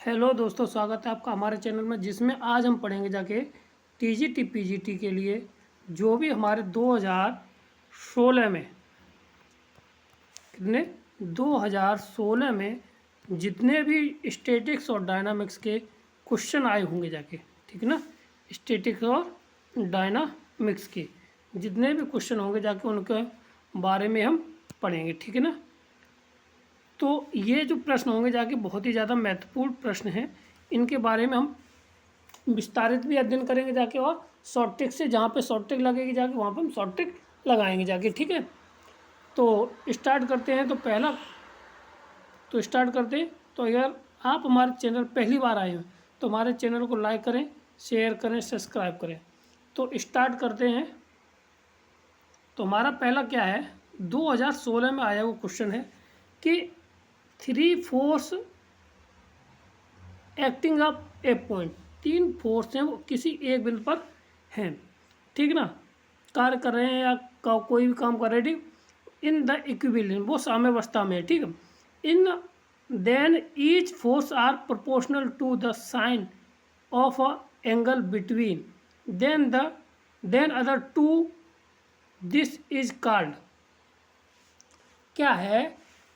Hello दोस्तों, स्वागत है आपका हमारे चैनल में, जिसमें आज हम पढ़ेंगे जाके टीजीटी पीजीटी के लिए जो भी हमारे 2016 में कितने 2016 में जितने भी स्टैटिक्स और डायनामिक्स के क्वेश्चन आए होंगे जाके, ठीक ना। स्टैटिक्स और डायनामिक्स के जितने भी क्वेश्चन होंगे जाके उनके बारे में हम पढ़ेंगे, ठीक है ना। तो ये जो प्रश्न होंगे जाके बहुत ही ज़्यादा महत्वपूर्ण प्रश्न हैं। इनके बारे में हम विस्तारित भी अध्ययन करेंगे जाके, और शॉर्ट ट्रिक से जहाँ पे शॉर्ट ट्रिक लगेगी जाके वहाँ पे हम शॉर्ट ट्रिक लगाएंगे जाके, ठीक है। तो स्टार्ट करते हैं। तो स्टार्ट करते हैं। तो अगर आप हमारे चैनल पहली बार आए हैं तो हमारे चैनल को लाइक करें, शेयर करें, सब्सक्राइब करें। तो स्टार्ट करते हैं। तो हमारा पहला क्या है, 2016 में आया वो क्वेश्चन है कि 3 फोर्स एक्टिंग अप ए पॉइंट, 3 फोर्स हैं वो किसी एक बिंदु पर हैं, ठीक ना, कार्य कर रहे हैं या कोई भी काम कर रहे हैं, ठीक। इन द इक्विलिब्रियम, वो साम्यावस्था में है, ठीक है। In then each force are proportional to the sine of a angle between then other two, this is called. क्या है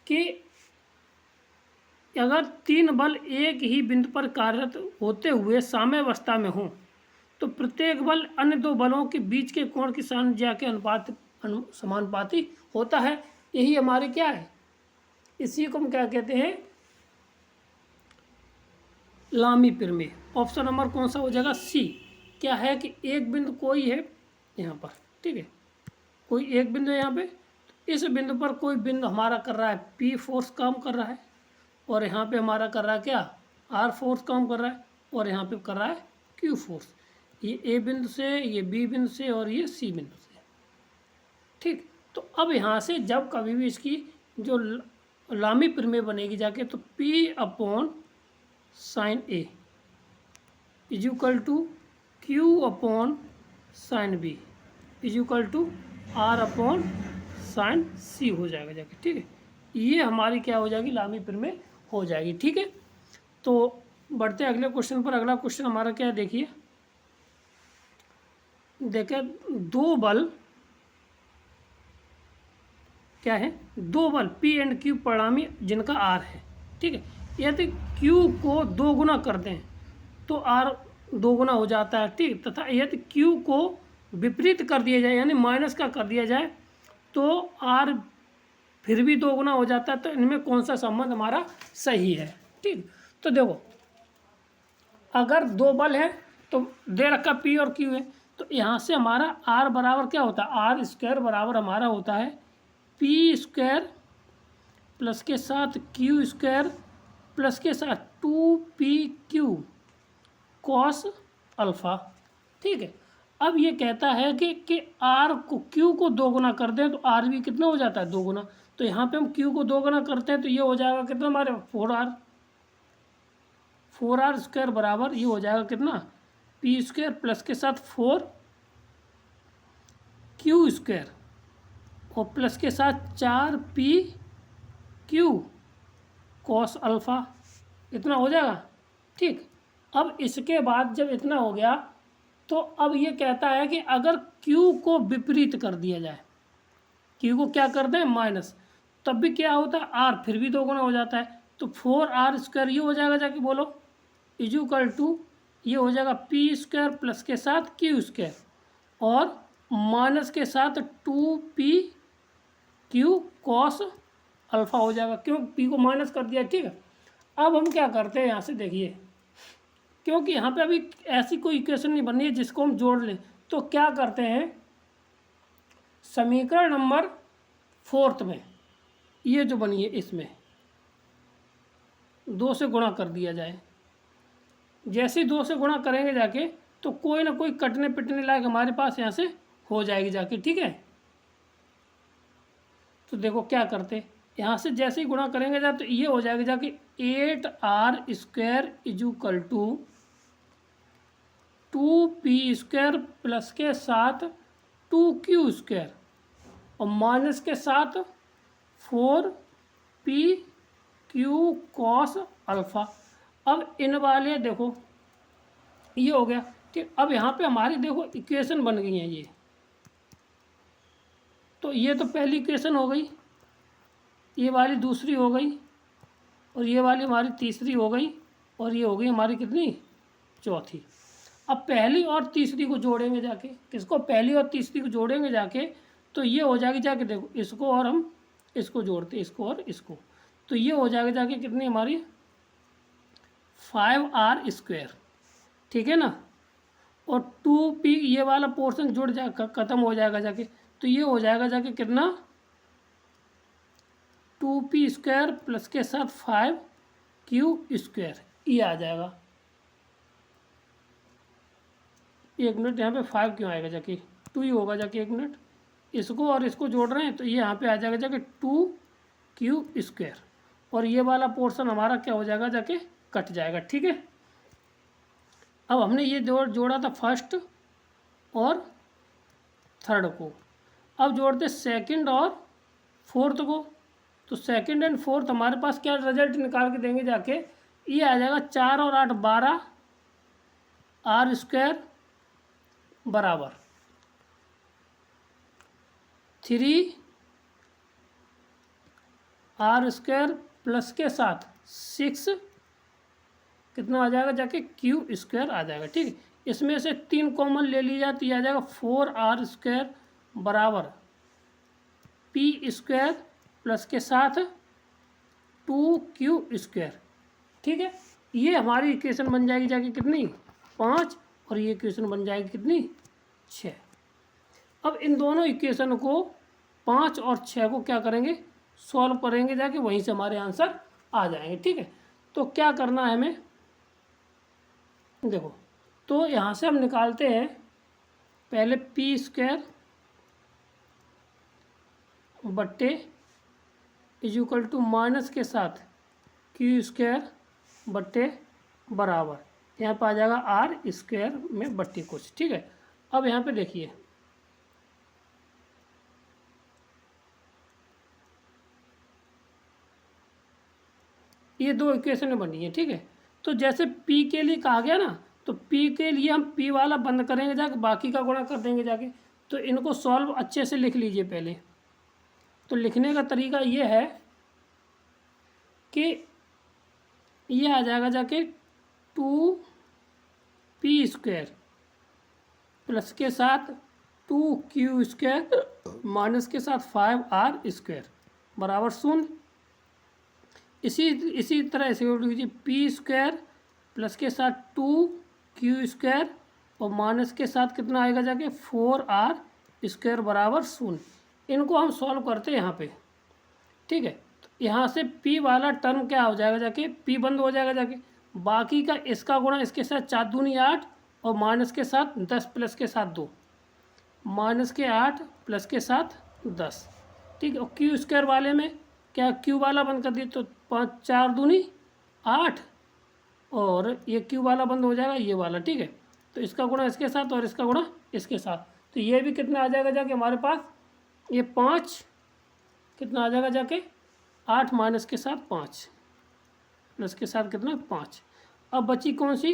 कि अगर 3 बल एक ही बिंदु पर कार्यरत होते हुए साम्यावस्था में हों तो प्रत्येक बल अन्य 2 बलों के बीच के कोण की संज्ञा के समानुपाती होता है। यही हमारे क्या है, इसी को हम क्या कहते हैं, लामी प्रमेय। ऑप्शन नंबर कौन सा हो जाएगा, सी। क्या है कि एक बिंदु कोई है यहाँ पर, ठीक है, कोई एक बिंदु है यहाँ पे। इस बिंदु पर कोई बिंदु हमारा कर रहा है पी फोर्स काम कर रहा है, और यहाँ पे हमारा कर रहा है क्या, आर फोर्स काम कर रहा है, और यहाँ पे कर रहा है क्यू फोर्स। ये ए बिंदु से, ये बी बिंदु से, और ये सी बिंदु से, ठीक। तो अब यहाँ से जब कभी भी इसकी जो लामी प्रमेय बनेगी जाके, तो P upon sine A is equal to Q upon sine B is equal to R upon sine C हो जाएगा जाके, ठीक है। ये हमारी क्या हो जाएगी, लामी प्रमेय हो जाएगी, ठीक है। तो बढ़ते हैं अगले क्वेश्चन पर। अगला क्वेश्चन हमारा क्या है, देखिए 2 बल क्या है, 2 बल पी एंड क्यू परिणामी जिनका आर है, ठीक है। यदि क्यू को 2 गुना कर दें तो आर 2 गुना हो जाता है, ठीक। तथा यदि क्यू को विपरीत कर दिया जाए, यानी माइनस का कर दिया जाए, तो आर फिर भी 2 गुना हो जाता है। तो इनमें कौन सा संबंध हमारा सही है, ठीक। तो देखो, अगर 2 बल है तो दे रखा पी और क्यू है, तो यहाँ से हमारा आर बराबर क्या होता है, आर स्क्वायर बराबर हमारा होता है पी स्क्वायर प्लस के साथ क्यू स्क्वायर प्लस के साथ 2pq कॉस अल्फ़ा, ठीक है। अब ये कहता है कि आर को क्यू को 2 गुना कर दें तो आर भी कितना हो जाता है, 2 गुना। तो यहाँ पे हम क्यू को 2 गुना करते हैं तो ये हो जाएगा कितना हमारे 4r स्क्वायर बराबर ये हो जाएगा कितना, पी स्क्वायर प्लस के साथ 4q स्क्वायर और प्लस के साथ 4pq कॉस अल्फ़ा, इतना हो जाएगा, ठीक। अब इसके बाद जब इतना हो गया तो अब ये कहता है कि अगर q को विपरीत कर दिया जाए, q को क्या कर दें माइनस, तब भी क्या होता है, r फिर भी 2 गुना हो जाता है। तो 4r स्क्वायर ये हो जाएगा जाके बोलो इज इक्वल टू ये हो जाएगा पी स्क्वायर प्लस के साथ क्यू स्क्वायर और माइनस के साथ 2pq कॉस अल्फ़ा हो जाएगा, क्यों p को माइनस कर दिया, ठीक है। अब हम क्या करते हैं, यहाँ से देखिए, क्योंकि यहाँ पे अभी ऐसी कोई इक्वेशन नहीं बनी है जिसको हम जोड़ लें, तो क्या करते हैं, समीकरण नंबर 4 में ये जो बनी है इसमें 2 से गुणा कर दिया जाए। जैसे 2 से गुणा करेंगे जाके तो कोई ना कोई कटने पिटने लायक हमारे पास यहाँ से हो जाएगी जाके, ठीक है। तो देखो क्या करते, यहाँ से जैसे ही गुणा करेंगे जाए तो ये हो जाएगा जाके 8r square is equal to 2p square plus के साथ 2q स्क्वायर और माइनस के साथ 4pq कॉस अल्फ़ा। अब इन वाले देखो ये हो गया, ठीक। अब यहाँ पे हमारी देखो इक्वेशन बन गई है ये, तो ये तो पहली इक्वेशन हो गई, ये वाली दूसरी हो गई, और ये वाली हमारी तीसरी हो गई, और ये हो गई हमारी कितनी, चौथी। अब पहली और तीसरी को जोड़ेंगे जाके, किसको, पहली और तीसरी को जोड़ेंगे जाके, तो ये हो जाएगी जाके, देखो इसको और हम इसको जोड़ते, इसको और इसको, तो ये हो जाएगा जाके कितनी हमारी 5r², ठीक है ना। और 2p ये वाला पोर्शन जुड़ जा ख़त्म हो जाएगा जाके, तो ये हो जाएगा जाके कितना 2p² प्लस के साथ 5q², ये आ जाएगा। एक मिनट, यहाँ पे 5 क्यों आएगा जाके, 2 ही होगा जाके, एक मिनट, इसको और इसको जोड़ रहे हैं तो ये यहाँ पे आ जाएगा जाके 2q², और ये वाला पोर्शन हमारा क्या हो जाएगा जाके, कट जाएगा, ठीक है। अब हमने ये जोड़ा था फर्स्ट और थर्ड को, अब जोड़ते सेकंड और फोर्थ को, तो सेकंड एंड फोर्थ हमारे पास क्या रिजल्ट निकाल के देंगे जाके, ये आ जाएगा 4 और 8 12 r² बराबर 3r² प्लस के साथ 6 कितना आ जाएगा जाके q² आ जाएगा, ठीक है। इसमें से 3 कॉमन ले लिया तो ये आ जाएगा 4r² बराबर p² प्लस के साथ 2q², ठीक है। ये हमारी इक्वेशन बन जाएगी जाके कितनी 5, और ये इक्वेशन बन जाएगी कितनी 6। अब इन दोनों इक्वेशन को 5 और 6 को क्या करेंगे, सॉल्व करेंगे जाके, वहीं से हमारे आंसर आ जाएंगे, ठीक है। तो क्या करना है हमें, देखो, तो यहाँ से हम निकालते हैं पहले p² बट्टे इक्वल टू माइनस के साथ q² बट्टे बराबर, यहाँ पर आ जाएगा r² में बट्टी कुछ, ठीक है। अब यहाँ पे देखिए, ये दो इक्वेशन बनी है, ठीक है। तो जैसे p के लिए कहा गया ना, तो p के लिए हम p वाला बंद करेंगे जाके, बाकी का गुणा कर देंगे जाके। तो इनको सॉल्व अच्छे से लिख लीजिए पहले। तो लिखने का तरीका ये है कि ये आ जाएगा जाके 2p² प्लस के साथ 2q² माइनस के साथ 5r² बराबर 0। इसी तरह से p² प्लस के साथ 2q² और माइनस के साथ कितना आएगा जाके 4r² बराबर 0। इनको हम सॉल्व करते हैं यहाँ पे, ठीक है। तो यहाँ से p वाला टर्म क्या हो जाएगा जाके, p बंद हो जाएगा जाके, बाकी का इसका गुणा इसके साथ 4 दूनी 8 और माइनस के साथ 10 प्लस के साथ 2, माइनस के 8 प्लस के साथ 10, ठीक है। और q² वाले में क्या, q वाला बंद कर दिए तो 5 4 दूनी 8, और ये q वाला बंद हो जाएगा ये वाला, ठीक है। तो इसका गुणा इसके साथ और इसका गुणा इसके साथ, तो ये भी कितना आ जाएगा जाके हमारे पास, ये 5 कितना आ जाएगा जाके 8 माइनस के साथ 5 प्लस के साथ कितना 5। अब बची कौन सी,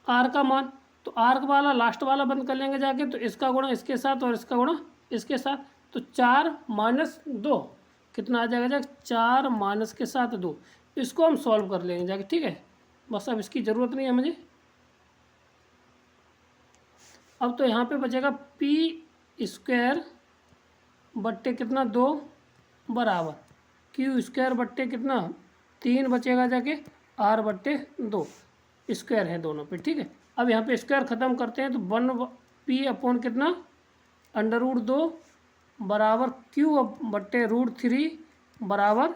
r का मान, तो r वाला लास्ट वाला बंद कर लेंगे जाके, तो इसका गुणा इसके साथ और इसका गुणा इसके साथ, तो 4 माइनस 2 कितना आ जाएगा जाके 4 माइनस के साथ 2। इसको हम सॉल्व कर लेंगे जाके, ठीक है। बस अब इसकी ज़रूरत नहीं है मुझे। अब तो यहाँ पे बचेगा p² बट्टे कितना 2 बराबर q² बट्टे कितना 3 बचेगा जाके r बट्टे 2, स्क्वायर है दोनों पे, ठीक है। अब यहाँ पे स्क्वायर ख़त्म करते हैं तो 1p अपॉन कितना √2 बराबर q बट्टे √3 बराबर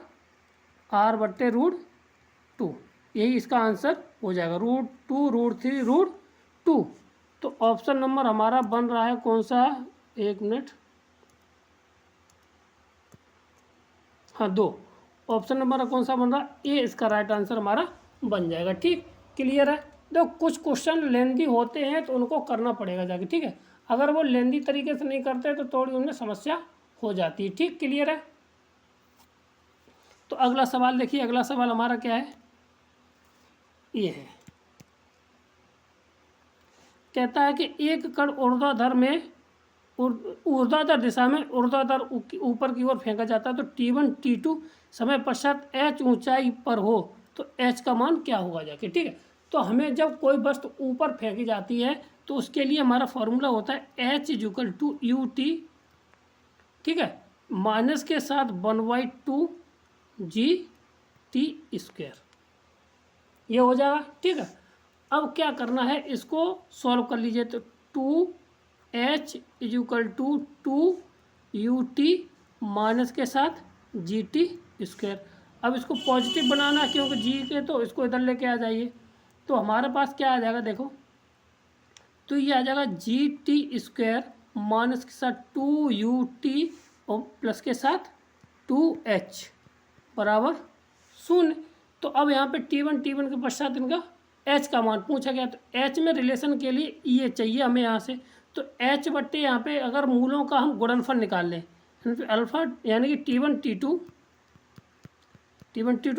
r बट्टे √2, यही इसका आंसर हो जाएगा, √2 √3 √2। तो ऑप्शन नंबर हमारा बन रहा है कौन सा, एक मिनट, हाँ 2, ऑप्शन नंबर कौन सा बन रहा है, ये इसका राइट आंसर हमारा बन जाएगा, ठीक। क्लियर है। तो कुछ क्वेश्चन लेंदी होते हैं तो उनको करना पड़ेगा जाके, ठीक है। अगर वो लेंदी तरीके से नहीं करते तो थोड़ी उनमें समस्या हो जाती है, ठीक। क्लियर है। तो अगला सवाल देखिए, अगला सवाल हमारा क्या है, ये है। कहता है कि एक कण ऊर्ध्वाधर दिशा में ऊर्ध्वाधर ऊपर की ओर फेंका जाता है, तो T1 T2 समय पश्चात h ऊंचाई पर हो तो h का मान क्या होगा जाके। ठीक है, तो हमें जब कोई वस्तु ऊपर फेंकी जाती है तो उसके लिए हमारा फॉर्मूला होता है h equal to u t, ठीक है, माइनस के साथ 1/2 जी टी स्क्वायर, ये हो जाएगा। ठीक है, अब क्या करना है, इसको सॉल्व कर लीजिए। तो 2h equal to 2ut minus के साथ जी टी स्क्वायर। अब इसको पॉजिटिव बनाना है क्योंकि जी के, तो इसको इधर लेके आ जाइए। तो हमारे पास क्या आ जाएगा देखो, तो ये आ जाएगा जी टी स्क्वायर माइनस के साथ 2ut और प्लस के साथ 2h बराबर 0। तो अब यहाँ पे T1 के पश्चात इनका h का मान पूछा गया, तो h में रिलेशन के लिए ये चाहिए हमें यहाँ से। तो h बट्टे यहाँ पे अगर मूलों का हम गुणनफल निकाल लें, अल्फा यानी कि T1 T2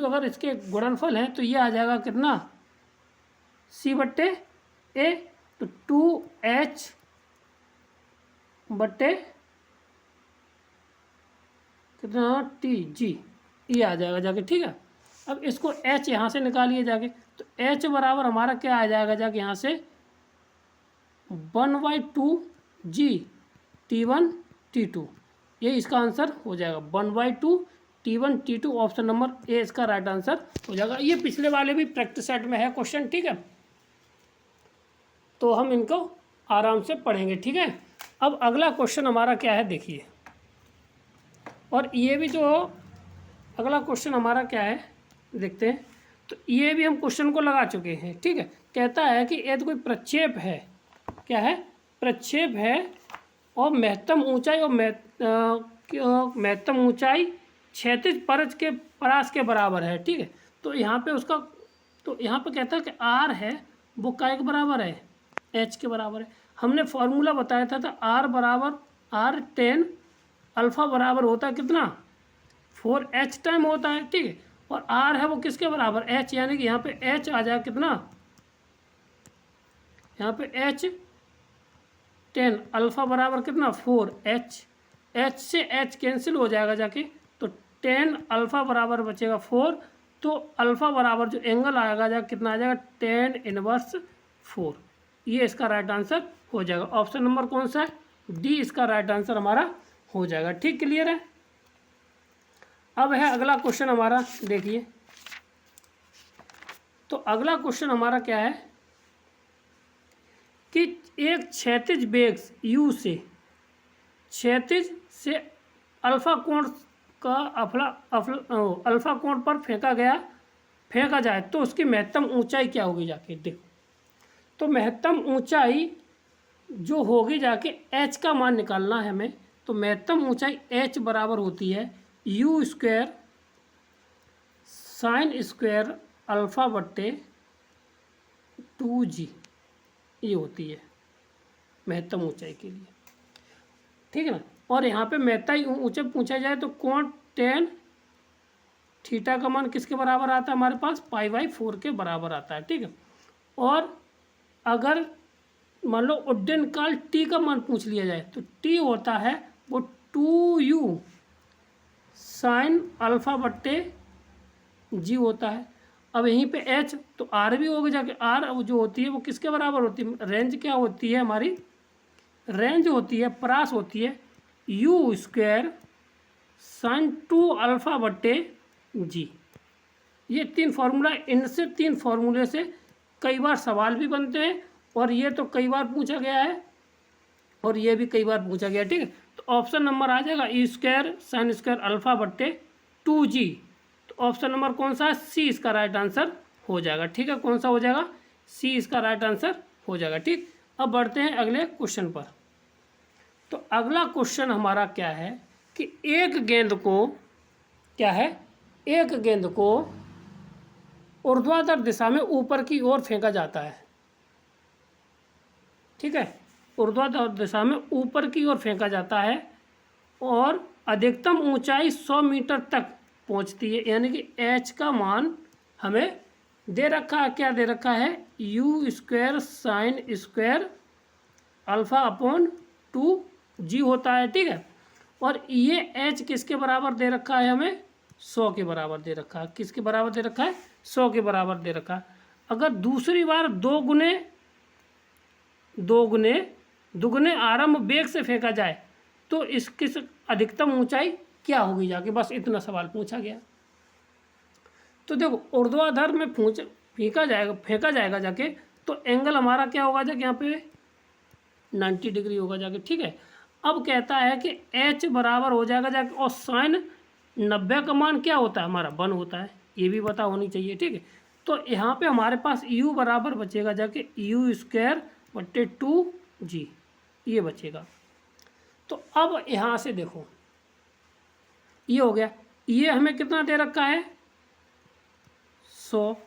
अगर इसके गुणनफल हैं तो ये आ जाएगा कितना, c बट्टे a, तो 2h बट्टे कितना टी जी, ये आ जाएगा जाके। ठीक है, अब इसको h यहाँ से निकालिए जाके, तो h बराबर हमारा क्या आ जाएगा जाके यहाँ से 1/2 जी T1 T2, ये इसका आंसर हो जाएगा 1/2 T1 T2, option number A इसका राइट आंसर हो जाएगा। ये पिछले वाले भी प्रैक्टिस सेट में है क्वेश्चन। ठीक है, तो हम इनको आराम से पढ़ेंगे। ठीक है, अब अगला क्वेश्चन हमारा क्या है देखिए, और ये भी जो अगला क्वेश्चन हमारा क्या है देखते हैं। तो ये भी हम क्वेश्चन को लगा चुके हैं। ठीक है, कहता है कि यदि कोई प्रक्षेप है, क्या है, प्रक्षेप है और महत्तम ऊंचाई और महत्तम ऊंचाई क्षैतिज परज के परास के बराबर है। ठीक है, तो यहाँ पे उसका, तो यहाँ पे कहता है कि आर है वो काय के बराबर है, एच के बराबर है। हमने फॉर्मूला बताया था आर बराबर R10 अल्फ़ा बराबर होता है कितना 4h टाइम होता है। ठीक है, और आर है वो किसके बराबर, h, यानी कि यहाँ पे h आ जाएगा कितना, यहाँ पे H10 अल्फ़ा बराबर कितना 4h, h से h कैंसिल हो जाएगा जाके, तो 10 अल्फ़ा बराबर बचेगा 4, तो अल्फ़ा बराबर जो एंगल आएगा जाके कितना आ जाएगा 10 इनवर्स 4, ये इसका राइट आंसर हो जाएगा। ऑप्शन नंबर कौन सा है, डी इसका राइट आंसर हमारा हो जाएगा। ठीक, क्लियर है। अब है अगला क्वेश्चन हमारा देखिए, तो अगला क्वेश्चन हमारा क्या है कि एक क्षैतिज वेग u से क्षैतिज से अल्फा कोण का अल्फा कोण पर फेंका जाए तो उसकी महत्तम ऊंचाई क्या होगी जाके देखो। तो महत्तम ऊंचाई जो होगी जाके h का मान निकालना है हमें। तो महत्तम ऊंचाई h बराबर होती है u square sine square alpha बट्टे 2g, ये होती है महत्तम ऊंचाई के लिए। ठीक है ना, और यहाँ पे महत्तम ऊंचाई पूछा जाए तो कोण tan थीटा का मान किसके बराबर आता है हमारे पास, π/4 के बराबर आता है। ठीक है, और अगर मान लो उड्डयन काल t का मान पूछ लिया जाए तो t होता है वो 2u साइन अल्फ़ा बट्टे g होता है। अब यहीं पे h, तो r भी होगा जाके, r जो होती है वो किसके बराबर होती है, रेंज क्या होती है हमारी, रेंज होती है परास होती है u स्क्वायर साइन 2 अल्फ़ा बट्टे g। ये तीन फार्मूला, इनसे तीन फार्मूले से कई बार सवाल भी बनते हैं, और ये तो कई बार पूछा गया है और ये भी कई बार पूछा गया। ठीक है, तो ऑप्शन नंबर आ जाएगा E square sine square alpha बट्टे 2g। तो ऑप्शन नंबर कौन सा है, सी इसका राइट आंसर हो जाएगा। ठीक है, कौन सा हो जाएगा, सी इसका राइट आंसर हो जाएगा। ठीक, अब बढ़ते हैं अगले क्वेश्चन पर। तो अगला क्वेश्चन हमारा क्या है कि एक गेंद को, क्या है, एक गेंद को ऊर्ध्वाधर दिशा में ऊपर की ओर फेंका जाता है। ठीक है, ऊर्ध्वाधर दिशा में ऊपर की ओर फेंका जाता है और अधिकतम ऊंचाई 100 मीटर तक पहुंचती है, यानी कि h का मान हमें दे रखा है, क्या दे रखा है, you square sine square alpha upon 2g होता है, ठीक है। और ये h किसके बराबर दे रखा है हमें, 100 के बराबर दे रखा है। किसके बराबर दे रखा है, 100 के बराबर दे रखा है। अगर दूसरी बार दुगने आरंभ वेग से फेंका जाए तो इसकी अधिकतम ऊंचाई क्या होगी जाके, बस इतना सवाल पूछा गया। तो देखो ऊर्ध्वाधर में फेंका जाएगा जाके, तो एंगल हमारा क्या होगा जाके, यहाँ पे 90 डिग्री होगा जाके, ठीक है। अब कहता है कि h बराबर हो जाएगा जाके, और साइन 90 का मान क्या होता है हमारा, 1 होता है, ये भी पता होनी चाहिए, ठीक है। तो यहाँ पे हमारे पास u बराबर बचेगा जाके यू स्क्वायर बट्टे 2g, ये बचेगा। तो अब यहाँ से देखो ये हो गया, ये हमें कितना दे रखा है, 100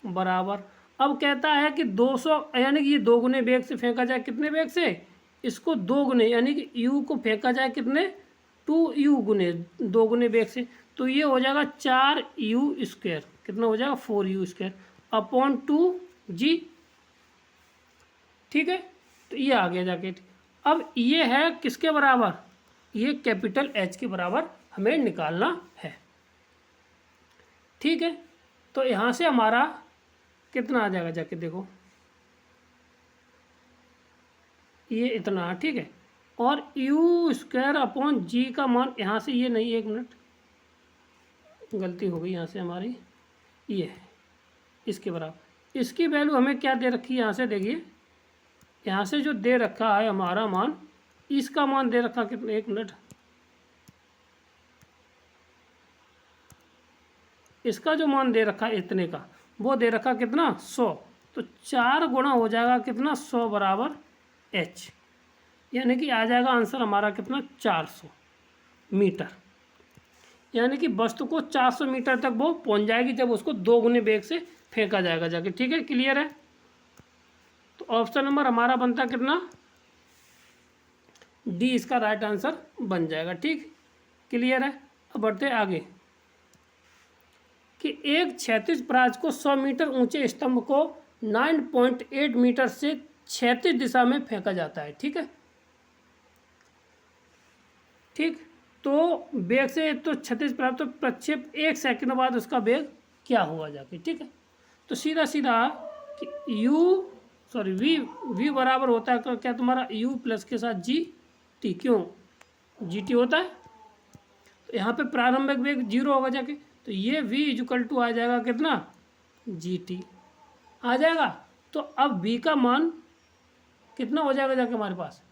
बराबर। अब कहता है कि 200 यानी कि ये 2 गुने वेग से फेंका जाए, कितने वेग से, इसको 2 गुने यानी कि u को फेंका जाए कितने, 2u गुने 2 गुने वेग से, तो ये हो जाएगा 4u स्क्वायर, कितना हो जाएगा 4u स्क्वायर अपॉन 2g, ठीक है। तो ये आ गया जाके। अब ये है किसके बराबर, ये कैपिटल H के बराबर हमें निकालना है, ठीक है। तो यहाँ से हमारा कितना आ जाएगा जाके, देखो ये इतना, ठीक है। और यू स्क्वायर अपॉन जी का मान यहाँ से, ये नहीं, 1 मिनट गलती हो गई यहाँ से हमारी, ये है इसके बराबर। इसकी वैल्यू हमें क्या दे रखी है, यहाँ से देखिए, यहाँ से जो दे रखा है हमारा मान, इसका मान दे रखा कितना, 1 मिनट, इसका जो मान दे रखा है इतने का, वो दे रखा कितना, 100। तो 4 गुणा हो जाएगा कितना, 100 बराबर h, यानी कि आ जाएगा आंसर हमारा कितना, 400 मीटर। यानी कि वस्तु को 400 मीटर तक वो पहुंच जाएगी जब उसको 2 गुने वेग से फेंका जाएगा जाके, ठीक है, क्लियर है। तो ऑप्शन नंबर हमारा बनता कितना, डी इसका राइट आंसर बन जाएगा, ठीक, क्लियर है। अब बढ़ते आगे कि एक क्षैतिज प्राच को 100 मीटर ऊंचे स्तंभ को 9.8 मीटर से क्षैतिज दिशा में फेंका जाता है, ठीक है, ठीक। तो वेग से तो क्षैतिज प्राप्त, तो प्रक्षेप 1 सेकंड बाद उसका वेग क्या हुआ जाके, ठीक है। तो सीधा सीधा कि v बराबर होता है क्या तुम्हारा, u प्लस के साथ जी टी, क्यों gt होता है, तो यहाँ पे प्रारंभिक वेग 0 होगा जाके, तो ये v इक्वल टू आ जाएगा कितना, gt आ जाएगा। तो अब v का मान कितना हो जाएगा जाके हमारे पास,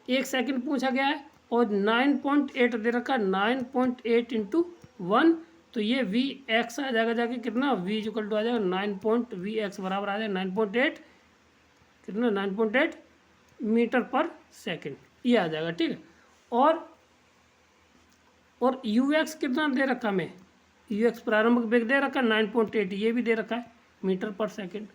1 सेकंड पूछा गया है और 9.8 दे रखा, 9.8 इंटू 1, तो ये vx आ जाएगा जाके कितना, v इक्वल टू आ जाएगा 9.vx बराबर आ जाएगा 9.8 कितना, 9.8 मीटर पर सेकंड, ये आ जाएगा, ठीक है। और ux कितना दे रखा हमें, ux प्रारंभिक वेग दे रखा 9.8, ये भी दे रखा है मीटर पर सेकंड।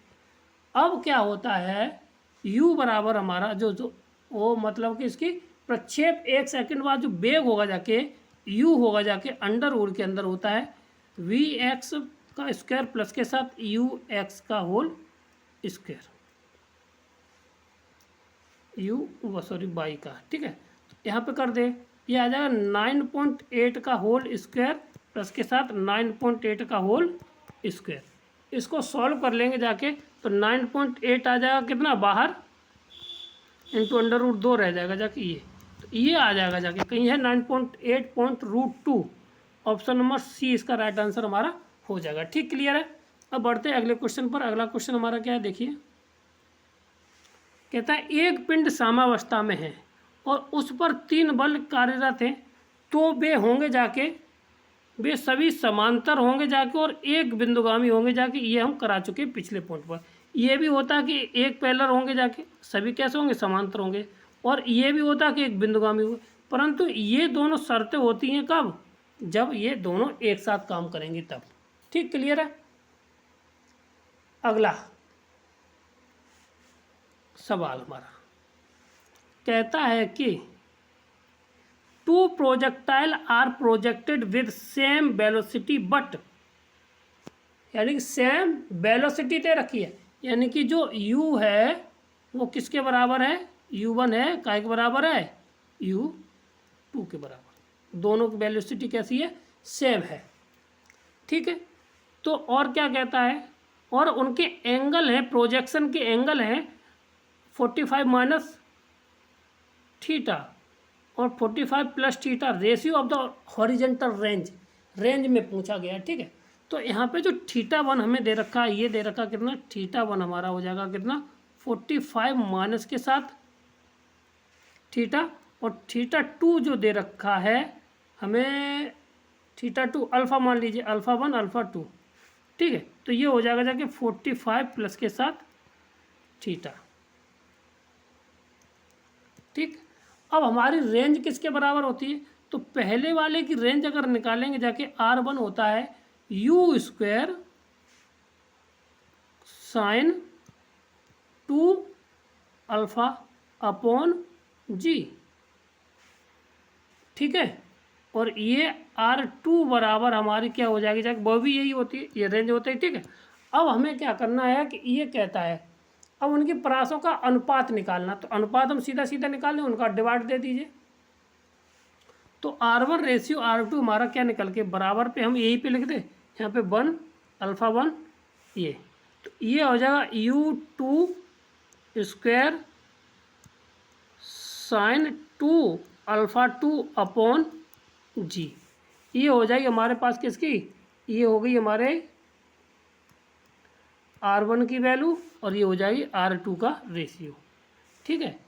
अब क्या होता है, u बराबर हमारा जो वो मतलब कि इसकी प्रक्षेप 1 सेकंड बाद जो वेग होगा जाके, u होगा जाके अंडर रूट के अंदर होता है vx का स्क्वायर प्लस के साथ ux का होल स्क्वायर, बाई का, ठीक है। तो यहाँ पे कर दे, ये आ जाएगा 9.8 का होल स्क्वायर प्लस के साथ 9.8 का होल स्क्वायर। इसको सॉल्व कर लेंगे जाके, तो 9.8 आ जाएगा कितना बाहर, इंटू अंडर रूट 2 रह जाएगा जाके, ये तो ये आ जाएगा जाके कहीं है 9.8.√2, ऑप्शन नंबर सी इसका राइट आंसर हमारा हो जाएगा, ठीक, क्लियर है। अब बढ़ते हैं अगले क्वेश्चन पर। अगला क्वेश्चन हमारा क्या है, देखिए, कहता है एक पिंड साम्यावस्था में है और उस पर 3 बल कार्यरत हैं, तो वे सभी समांतर होंगे जाके और एक बिंदुगामी होंगे जाके, ये हम करा चुके पिछले पॉइंट पर। ये भी होता है कि एक पैरेलल होंगे जाके, सभी कैसे होंगे, समांतर होंगे, और ये भी होता है कि एक बिंदुगामी होंगे, परंतु ये दोनों शर्तें होती हैं कब, जब ये दोनों एक साथ काम करेंगे तब, ठीक, क्लियर है। अगला सवाल हमारा कहता है कि 2 projectile are projected with same velocity but यानी कि सेम वेलोसिटी दे रखी है, यानी कि जो u है वो किसके बराबर है, u1 है, काय के बराबर है, u2 के बराबर। दोनों की वेलोसिटी कैसी है, सेम है। ठीक है, तो और क्या कहता है, और उनके एंगल हैं, प्रोजेक्शन के एंगल हैं 45 माइनस थीटा और 45 plus theta, ratio of the horizontal range में पूछा गया है। ठीक है, तो यहाँ पे जो θ1 हमें दे रखा है, ये दे रखा कितना, θ1 हमारा हो जाएगा कितना 45 माइनस के साथ थीटा, और θ2 जो दे रखा है हमें, θ2 अल्फ़ा मान लीजिए, α1 α2। ठीक है, तो ये हो जाएगा जाके 45 प्लस के साथ थीटा। ठीक, अब हमारी रेंज किसके बराबर होती है, तो पहले वाले की रेंज अगर निकालेंगे जाके r1 होता है u square sine 2 alpha upon g। ठीक है, और ये r2 बराबर हमारी क्या हो जाएगी जाके, वो भी यही होती है, ये रेंज होती है। ठीक है, अब हमें क्या करना है कि ये कहता है अब उनकी परासों का अनुपात निकालना, तो अनुपात हम सीधा सीधा निकाल लें, उनका डिवाइड दे दीजिए। तो r1 रेशियो r2 हमारा क्या निकल के बराबर पे हम यही पे लिख दें, यहाँ पे 1 α1, ये तो ये हो जाएगा u2 square sine 2 α2 upon g। ये हो जाएगी हमारे पास किसकी, ये हो गई हमारे r1 की वैल्यू, और ये हो जाएगी r2 का रेशियो। ठीक है,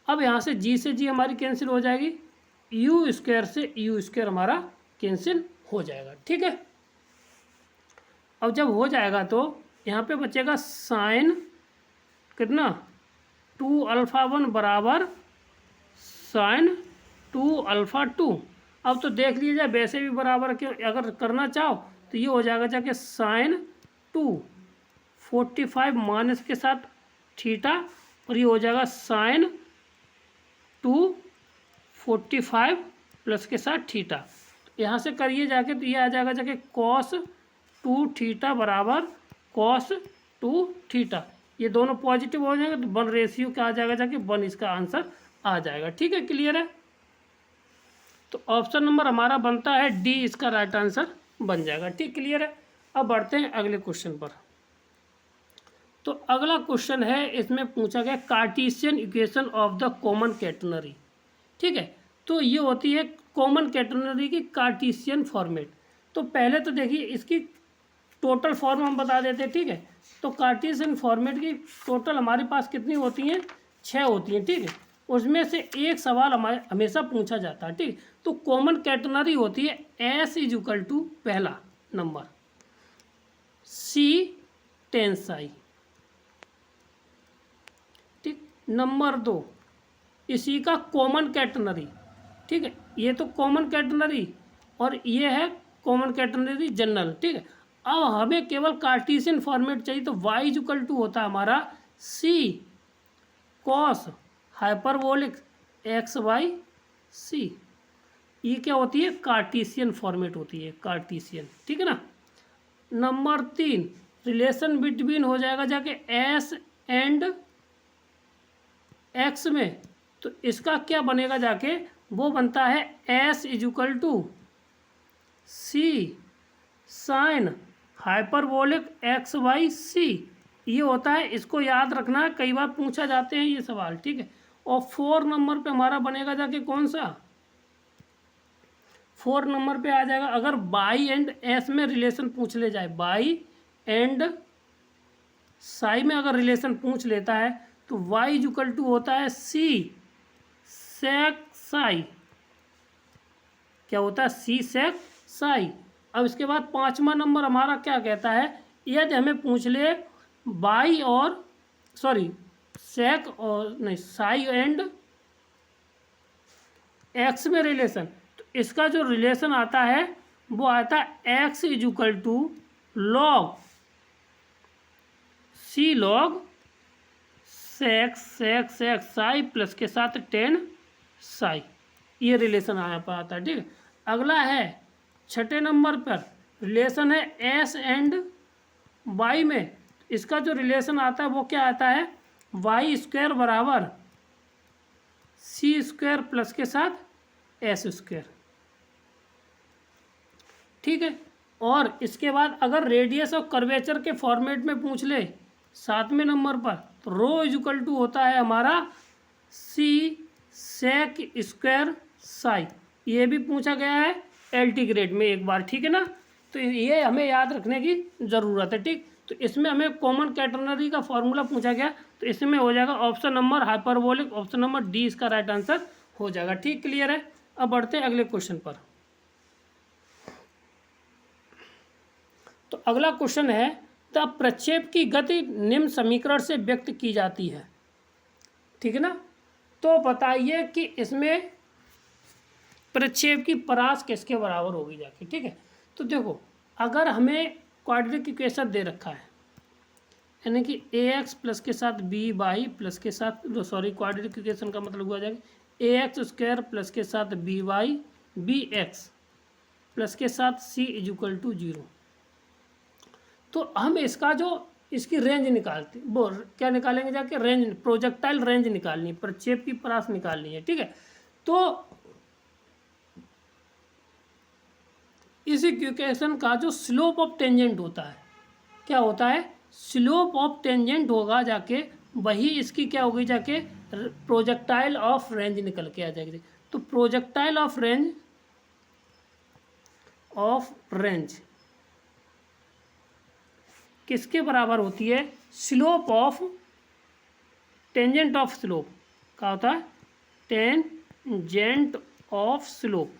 अब यहाँ से g से g हमारी कैंसिल हो जाएगी, u स्क्वायर से u स्क्वायर हमारा कैंसिल हो जाएगा। ठीक है, अब जब हो जाएगा तो यहाँ पे बचेगा साइन कितना 2 α1 बराबर साइन 2 α2। अब तो देख लीजिए वैसे भी बराबर के अगर करना चाहो तो ये हो जाएगा जाके साइन 2 45 माइनस के साथ थीटा, और ये हो जाएगा साइन 2 45 प्लस के साथ थीटा। यहाँ से करिए जाके तो ये आ जाएगा जाके कॉस 2 थीटा बराबर कॉस 2 थीटा। ये दोनों पॉजिटिव हो जाएंगे तो 1 रेशियो क्या आ जाएगा जाके 1 इसका आंसर आ जाएगा। ठीक है, क्लियर है, तो ऑप्शन नंबर हमारा बनता है डी, इसका राइट आंसर बन जाएगा। ठीक, क्लियर है। अब बढ़ते हैं अगले क्वेश्चन पर। तो अगला क्वेश्चन है, इसमें पूछा गया Cartesian equation of the common catenary. ठीक है, तो ये होती है कॉमन कैटेनरी की कार्टेशियन फॉर्मेट। तो पहले तो देखिए इसकी टोटल फॉर्म हम बता देते हैं। ठीक है, तो कार्टेशियन फॉर्मेट की टोटल हमारे पास कितनी होती हैं, 6 होती हैं। ठीक है, उसमें से एक सवाल हमारे हमेशा पूछा जाता है। ठीक, तो कॉमन कैटेनरी होती है एस इज इक्वल टू पहला नंबर सी टेंसाई। ठीक, नंबर 2 इसी का कॉमन कैटेनरी। ठीक है, ये तो कॉमन कैटेनरी और ये है कॉमन कैटेनरी जनरल। ठीक है, अब हमें केवल कार्टेशियन फॉर्मेट चाहिए, तो y इज इक्वल टू होता है हमारा c cos hyperbolic x y c. ये क्या होती है, कार्टेशियन फॉर्मेट होती है, कार्टेशियन। ठीक है ना। नंबर 3 रिलेशन बिटवीन हो जाएगा जाके एस एंड एक्स में, तो इसका क्या बनेगा जाके, वो बनता है s is equal to c sine hyperbolic x y c. ये होता है, इसको याद रखना है, कई बार पूछा जाते हैं ये सवाल। ठीक है, और 4 नंबर पे हमारा बनेगा जाके कौन सा, 4 नंबर पे आ जाएगा, अगर बाई एंड एस में रिलेशन पूछ ले जाए, बाई एंड साई में अगर रिलेशन पूछ लेता है तो y इज इक्वल टू होता है सी सेक साई। क्या होता है, सी सेक साई। अब इसके बाद 5वां नंबर हमारा क्या कहता है, यदि हमें पूछ ले बाई और सॉरी सेक और नहीं साई एंड एक्स में रिलेशन, तो इसका जो रिलेशन आता है वो आता है x is equal to log c log sec sec sec psi plus के साथ 10 साई। ये रिलेशन आया पर आता है। ठीक है, अगला है 6ठे नंबर पर रिलेशन है एस एंड वाई में इसका जो रिलेशन आता है वो क्या आता है, वाई स्क्वायर बराबर सी स्क्वायर प्लस के साथ एस स्क्वायर, ठीक है। और इसके बाद अगर रेडियस ऑफ कर्वेचर के फॉर्मेट में पूछ ले 7वें नंबर पर, तो रो इक्वल टू होता है हमारा सी सेक स्क्वायर साई, ये भी पूछा गया है एलटी ग्रेड में एक बार, ठीक है ना। तो ये हमें याद रखने की ज़रूरत है, ठीक। तो इसमें हमें कॉमन कैटेनरी का फॉर्मूला पूछा गया, तो इसमें हो जाएगा option number hyperbolic, option number D इसका राइट आंसर हो जाएगा, ठीक। क्लियर है। अब बढ़ते हैं अगले क्वेश्चन पर। तो अगला क्वेश्चन है, द प्रक्षेप की गति निम्न समीकरण से व्यक्त की जाती है, ठीक है ना। तो बताइए कि इसमें प्रक्षेप की परास किसके बराबर होगी जाके, ठीक है। तो देखो, अगर हमें क्वाड्रेटिक इक्वेशन दे रखा है, यानी कि ए एक्स प्लस के साथ बी वाई प्लस के साथ, क्वाड्रेटिक इक्वेशन का मतलब हुआ जाएगा ए एक्स स्क्वायर प्लस के साथ b y b x plus के साथ सी इज इक्वल टू 0। तो हम इसका जो इसकी रेंज निकालते, वो क्या निकालेंगे जाके, रेंज, प्रोजेक्टाइल रेंज निकालनी है, प्रक्षेप की परास निकालनी है, ठीक है। तो इस इक्वेशन का जो स्लोप ऑफ टेंजेंट होता है, क्या होता है, स्लोप ऑफ टेंजेंट होगा जाके, वही इसकी क्या होगी जाके, प्रोजेक्टाइल ऑफ रेंज निकल के आ जाएगी। तो प्रोजेक्टाइल ऑफ रेंज किसके बराबर होती है, slope of tangent of slope का होता है, टेंजेंट ऑफ स्लोप।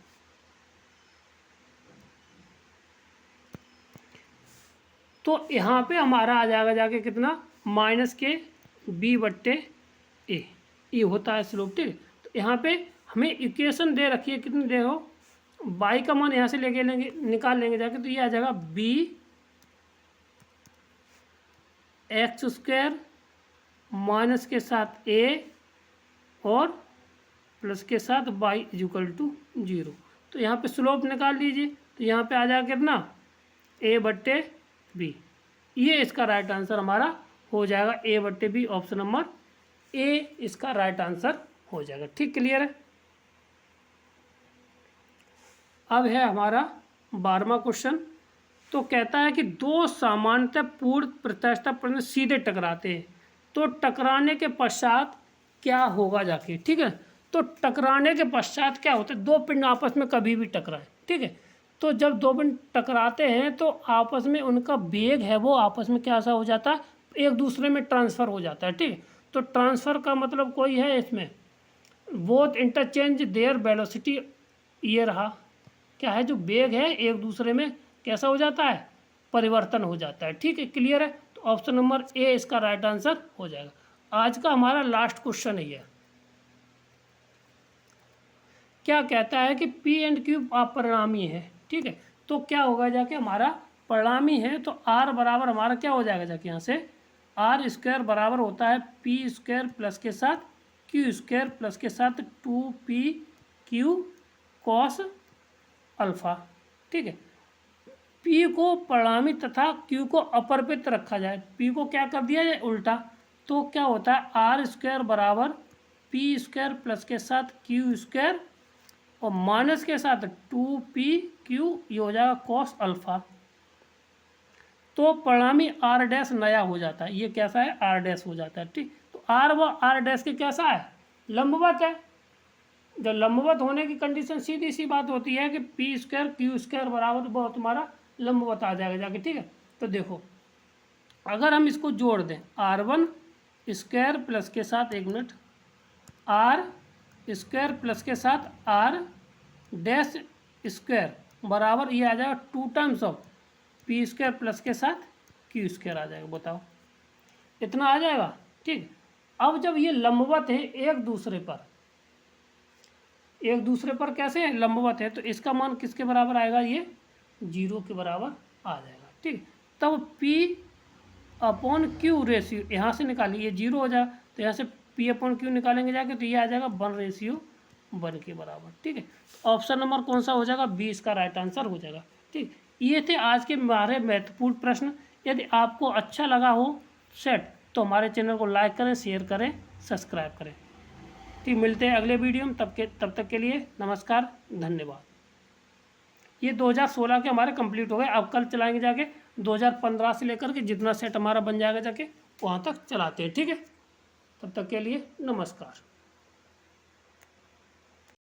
तो यहाँ पे हमारा आ जाएगा जाके कितना, माइनस के बी बट्टे ए, ये होता है स्लोप, ठीक है। तो यहाँ पे हमें इक्वेशन दे रखी है, कितनी देखो, बाई का मान यहाँ से लेके लेंगे, निकाल लेंगे जाके, तो ये आ जाएगा बी एक्स स्क्वायर माइनस के साथ ए और प्लस के साथ वाई इक्वल टू 0। तो यहाँ पे स्लोप निकाल लीजिए, तो यहाँ पे आ जाएगा कितना, ए बट्टे बी, ये इसका राइट आंसर हमारा हो जाएगा, ए बट्टे बी, ऑप्शन नंबर ए इसका राइट आंसर हो जाएगा, ठीक। क्लियर है। अब है हमारा 12वां क्वेश्चन। तो कहता है कि दो सामान्यतः पूर्ण प्रत्यास्थता प्रश्न सीधे टकराते हैं, तो टकराने के पश्चात क्या होगा जाके, ठीक है। तो टकराने के पश्चात क्या होता है, दो पिंड आपस में कभी भी टकराए, ठीक है। तो जब दो पिंड टकराते हैं तो आपस में उनका वेग है वो आपस में क्या सा हो जाता है, एक दूसरे में ट्रांसफ़र हो जाता है, ठीक। तो ट्रांसफ़र का मतलब कोई है इसमें, बोथ इंटरचेंज देयर वेलोसिटी, ये रहा क्या है, जो वेग है एक दूसरे में कैसा हो जाता है, परिवर्तन हो जाता है, ठीक है। क्लियर है। तो ऑप्शन नंबर ए इसका राइट आंसर हो जाएगा। आज का हमारा लास्ट क्वेश्चन है ये, क्या कहता है कि पी एंड क्यू अपरिणामी है, ठीक है। तो क्या होगा जाके, हमारा परिणामी है, तो आर बराबर हमारा क्या हो जाएगा जाके, यहाँ से आर स्क्वायर बराबर होता है पी स्क्वायर प्लस के साथ क्यू स्क्वायर प्लस के साथ 2p क्यू कॉस अल्फ़ा, ठीक है। पी को परिणामी तथा क्यू को अपरिपित रखा जाए, पी को क्या कर दिया जाए, उल्टा, तो क्या होता है आर स्क्वायर बराबर पी स्क्वायर प्लस के साथ क्यू स्क्वायर और माइनस के साथ 2p क्यू, ये हो जाएगा कॉस अल्फ़ा। तो परिणामी आर डैश नया हो जाता है, ये कैसा है, आर डैश हो जाता है, ठीक। तो आर व आर डैश के कैसा है, लंबवत है। जब लंबवत होने की कंडीशन सीधी सी बात होती है कि पी स्क्वायर क्यू स्क्वायर बराबर वो तुम्हारा लंबवत आ जाएगा जाके, ठीक है। तो देखो, अगर हम इसको जोड़ दें, r1 स्क्वायर प्लस के साथ, एक मिनट, आर स्क्वायर प्लस के साथ आर डैश स्क्वायर बराबर ये आ जाएगा 2 times of P square plus के साथ क्यू स्क्वायर आ जाएगा, बताओ इतना आ जाएगा, ठीक। अब जब ये लंबवत है एक दूसरे पर कैसे लंबवत है, तो इसका मान किसके बराबर आएगा, ये 0 के बराबर आ जाएगा, ठीक। तब P अपॉन Q रेशियो यहाँ से निकालिए, 0 हो जाएगा, तो यहाँ से P अपॉन Q निकालेंगे जाके, तो ये आ जाएगा 1:1 के बराबर, ठीक है। ऑप्शन नंबर कौन सा हो जाएगा, बी इसका राइट आंसर हो जाएगा, ठीक। ये थे आज के हमारे महत्वपूर्ण प्रश्न। यदि आपको अच्छा लगा हो सेट तो हमारे चैनल को लाइक करें, शेयर करें, सब्सक्राइब करें। ठीक, मिलते हैं अगले वीडियो में। तब तक के लिए नमस्कार, धन्यवाद। ये 2016 के हमारे कंप्लीट हो गए। अब कल चलाएंगे जाके 2015 से लेकर के जितना सेट हमारा बन जाएगा जाके वहाँ तक चलाते हैं। ठीक है, तब तक के लिए नमस्कार।